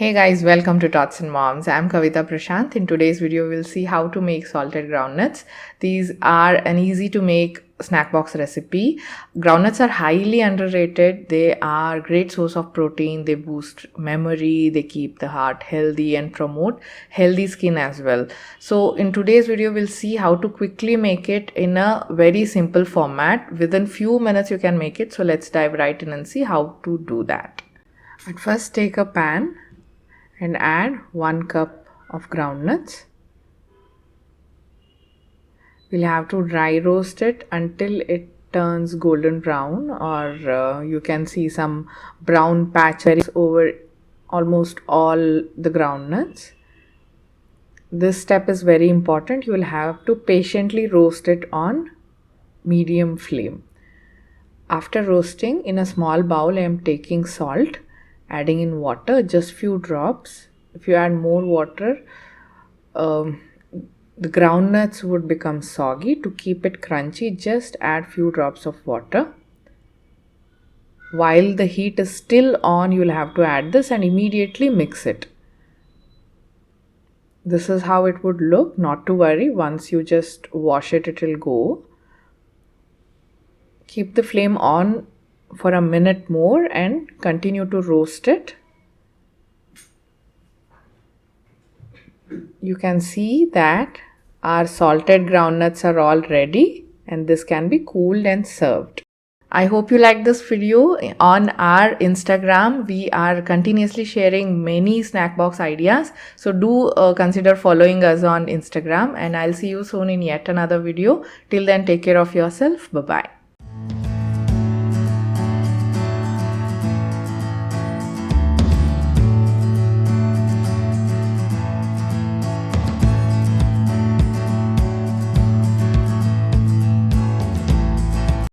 Hey guys, welcome to Tots and Moms. I'm Kavitha Prashanth. In today's video, we'll see how to make salted groundnuts. These are an easy to make snack box recipe. Groundnuts are highly underrated. They are a great source of protein. They boost memory, they keep the heart healthy and promote healthy skin as well. So in today's video, we'll see how to quickly make it in a very simple format. Within few minutes, you can make it. So let's dive right in and see how to do that. But first, take a pan and add 1 cup of groundnuts. We'll have to dry roast it until it turns golden brown, or you can see some brown patches over almost all the groundnuts. This step is very important. You will have to patiently roast it on medium flame. After roasting, in a small bowl, I am taking salt, adding in water, just few drops. If you add more water, the groundnuts would become soggy. To keep it crunchy, just add few drops of water. While the heat is still on, you will have to add this and immediately mix it. This is how it would look. Not to worry, once you just wash it, it will go. Keep the flame on for a minute more and continue to roast it. You can see that our salted groundnuts are all ready and this can be cooled and served. I hope you like this video. On our Instagram, we are continuously sharing many snack box ideas. So do consider following us on Instagram, and I'll see you soon in yet another video. Till then, take care of yourself. Bye-bye.